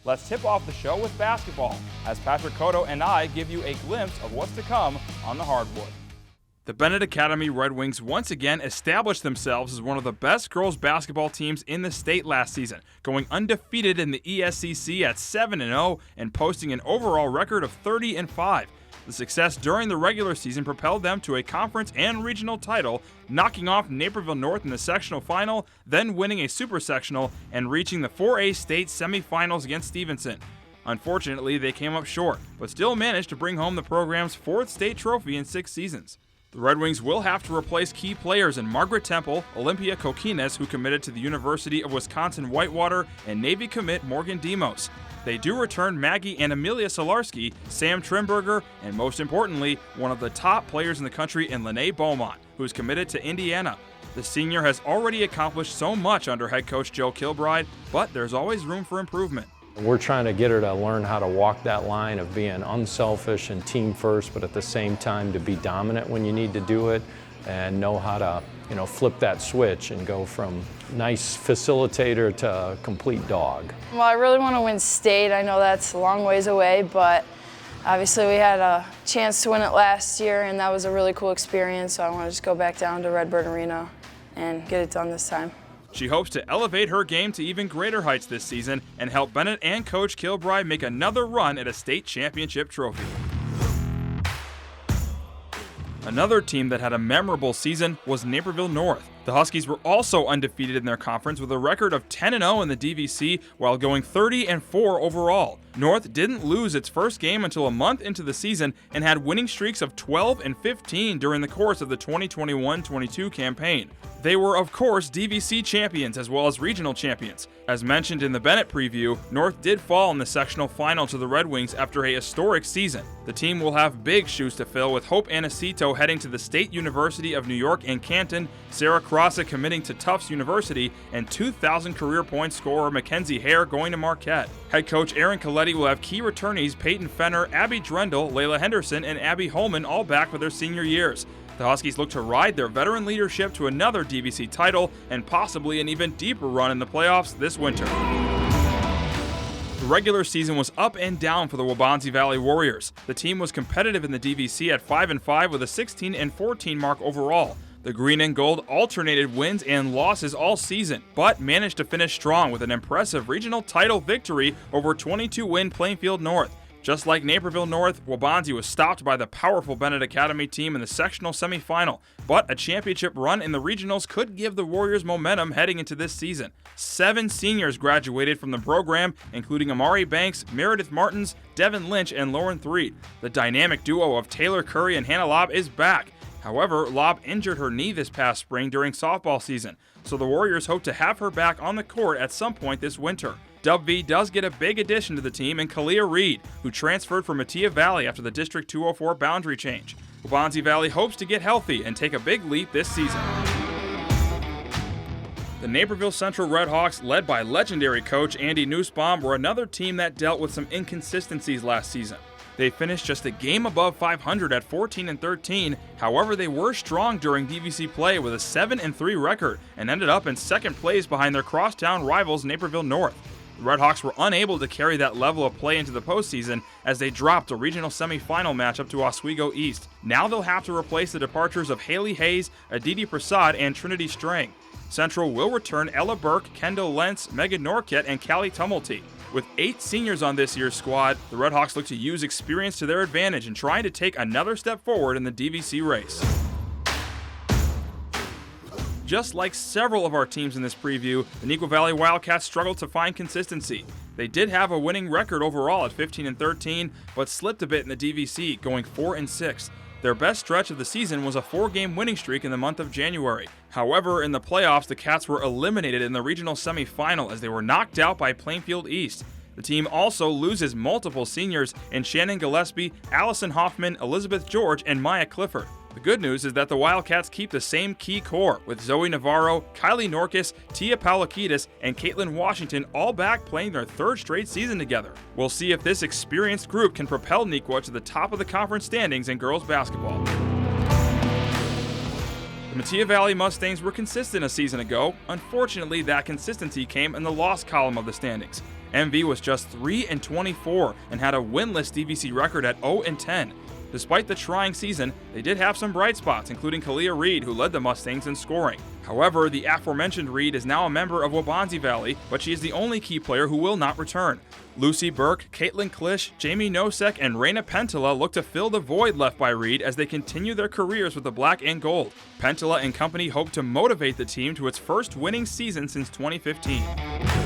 Let's tip off the show with basketball, as Patrick Cotto and I give you a glimpse of what's to come on the hardwood. The Benet Academy Redwings once again established themselves as one of the best girls basketball teams in the state last season, going undefeated in the ESCC at 7-0 and posting an overall record of 30-5. The success during the regular season propelled them to a conference and regional title, knocking off Naperville North in the sectional final, then winning a supersectional and reaching the 4A state semifinals against Stevenson. Unfortunately, they came up short, but still managed to bring home the program's 4th state trophy in 6 seasons. The Red Wings will have to replace key players in Margaret Temple, Olympia Kokkines, who committed to the University of Wisconsin-Whitewater, and Navy commit Morgan Demos. They do return Maggie and Emilia Sularski, Sam Trimberger, and most importantly, one of the top players in the country in Lenee Beaumont, who is committed to Indiana. The senior has already accomplished so much under head coach Joe Kilbride, but there's always room for improvement. We're trying to get her to learn how to walk that line of being unselfish and team first, but at the same time to be dominant when you need to do it and know how to, flip that switch and go from nice facilitator to complete dog. Well, I really want to win state. I know that's a long ways away, but obviously we had a chance to win it last year, and that was a really cool experience, so I want to just go back down to Redbird Arena and get it done this time. She hopes to elevate her game to even greater heights this season and help Bennett and Coach Kilbride make another run at a state championship trophy. Another team that had a memorable season was Naperville North. The Huskies were also undefeated in their conference with a record of 10-0 in the DVC while going 30-4 overall. North didn't lose its first game until a month into the season and had winning streaks of 12 and 15 during the course of the 2021-22 campaign. They were, of course, DVC champions as well as regional champions. As mentioned in the Bennett preview, North did fall in the sectional final to the Red Wings after a historic season. The team will have big shoes to fill, with Hope Anacito heading to the State University of New York in Canton, Sarah Crossa committing to Tufts University, and 2,000 career point scorer Mackenzie Hare going to Marquette. Head coach Aaron Coletti will have key returnees Peyton Fenner, Abby Drendel, Layla Henderson, and Abby Holman all back for their senior years. The Huskies look to ride their veteran leadership to another DVC title and possibly an even deeper run in the playoffs this winter. The regular season was up and down for the Waubonsie Valley Warriors. The team was competitive in the DVC at 5-5 with a 16-14 mark overall. The green and gold alternated wins and losses all season, but managed to finish strong with an impressive regional title victory over 22-win Plainfield North. Just like Naperville North, Waubonsie was stopped by the powerful Benet Academy team in the sectional semifinal, but a championship run in the regionals could give the Warriors momentum heading into this season. 7 seniors graduated from the program, including Amari Banks, Meredith Martins, Devin Lynch, and Lauren Threed. The dynamic duo of Taylor Curry and Hannah Lobb is back. However, Lobb injured her knee this past spring during softball season, so the Warriors hope to have her back on the court at some point this winter. Dub V does get a big addition to the team in Kalia Reed, who transferred from Olympia Valley after the District 204 boundary change. Waubonsie Valley hopes to get healthy and take a big leap this season. The Naperville Central Redhawks, led by legendary coach Andy Nussbaum, were another team that dealt with some inconsistencies last season. They finished just a game above 500 at 14-13. However, they were strong during DVC play with a 7-3 record and ended up in second place behind their crosstown rivals Naperville North. The Redhawks were unable to carry that level of play into the postseason as they dropped a regional semifinal matchup to Oswego East. Now they'll have to replace the departures of Haley Hayes, Aditi Prasad, and Trinity Strang. Central will return Ella Burke, Kendall Lentz, Megan Norkett, and Callie Tumulty. With 8 seniors on this year's squad, the Redhawks look to use experience to their advantage in trying to take another step forward in the DVC race. Just like several of our teams in this preview, the Neuqua Valley Wildcats struggled to find consistency. They did have a winning record overall at 15-13, but slipped a bit in the DVC, going 4-6. Their best stretch of the season was a 4-game winning streak in the month of January. However, in the playoffs, the Cats were eliminated in the regional semifinal as they were knocked out by Plainfield East. The team also loses multiple seniors in Shannon Gillespie, Allison Hoffman, Elizabeth George, and Maya Clifford. The good news is that the Wildcats keep the same key core, with Zoe Navarro, Kylie Norkis, Tia Paulakidis, and Caitlin Washington all back playing their 3rd straight season together. We'll see if this experienced group can propel Neuqua to the top of the conference standings in girls basketball. The Metea Valley Mustangs were consistent a season ago. Unfortunately, that consistency came in the loss column of the standings. MV was just 3-24 and had a winless DVC record at 0-10. Despite the trying season, they did have some bright spots, including Kalia Reed, who led the Mustangs in scoring. However, the aforementioned Reed is now a member of Waubonsie Valley, but she is the only key player who will not return. Lucy Burke, Caitlin Klisch, Jamie Nosek, and Raina Pentila look to fill the void left by Reed as they continue their careers with the black and gold. Pentila and company hope to motivate the team to its first winning season since 2015.